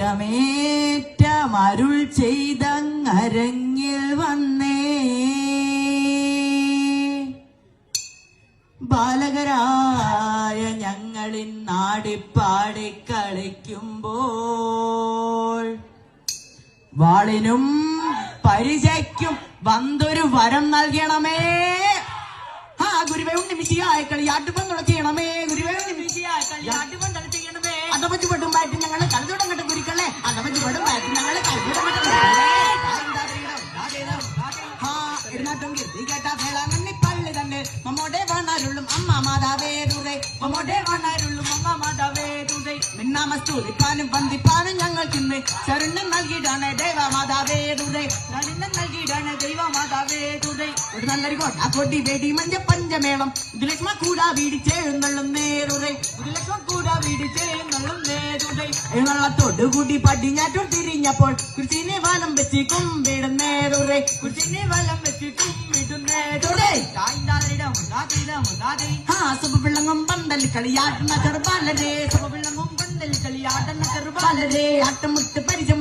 സ്വരമേറ്റമരുൾ ചെയ്തങ്ങരങ്ങിൽ വന്നേ ബാലകരായ ഞങ്ങളിൻ നാടിപ്പാടി കളിക്കുമ്പോൾ വാളിനും പരിചയ്ക്കും വന്നൊരു വരം നൽകണമേ. ഗുരുവേ ഉണ്ണിമിശിയായ കളിയാട്ടുപം തുളച്ചണമേ. ഗുരുവേ ഉണ്ണിമിശിയായ കളിയാട്ടുപം തുളച്ചണമേ. അതപച്ചുപെട്ടും പാറ്റി ഞങ്ങളെ കളിതോടങ്ങട്ടെ ഗുരുക്കളെ. അതപച്ചുപെട്ടും പാറ്റി ഞങ്ങളെ കളിതോടങ്ങട്ടെ. എഴുന്നാട്ടും കീർത്തി കേട്ട വേളാങ്കണ്ണി പള്ളി തന്നെ മമ്മോടെ വണ്ണാരുള്ളും അമ്മ മാതാവേ ദുരൈ. മമ്മോടെ വണ്ണാരുള്ളും അമ്മ മാതാവേ ദുരൈ. നിന്നാമസ്തുതിപ്പാനും വന്ദിപ്പാനും ഞങ്ങൾ തിന്ന് ശരണം നൽകിയിടാണ് ദൈവമാതാവേ ദുരൈ. ശരണം നൽകിയിടാണ് ദൈവമാതാവേ ദുരൈ. ഒരു നല്ലൊരു കോട്ട കൊടി വെടി മഞ്ഞ പഞ്ചമേളം ഇതിലക്ഷ്മ കൂടാ വീടിച്ചെഴുന്നള്ളും നേരുറൈ. ഇതിലക്ഷ്മ കൂടാ വീടിച്ചെഴുന്നള്ളും നേരുറൈ. എഴുന്നള്ളത്തോടുകൂടി പടിഞ്ഞാറ്റോർ തിരിഞ്ഞപ്പോൾ കുരിശിനെ വലം വെച്ച് കുമ്പിടും നേരുറൈ. കുരിശിനെ വലം വെച്ച് കുമ്പിടും നേരുറൈ. സഭവിളങ്ങും പന്തൽ കളിയാടുന്ന ചെറുപാലരെ. സഭവിളങ്ങും പന്തൽ കളിയാടുന്ന ചെറുപാലരെ. ആട്ടമുട്ട് പരിചയം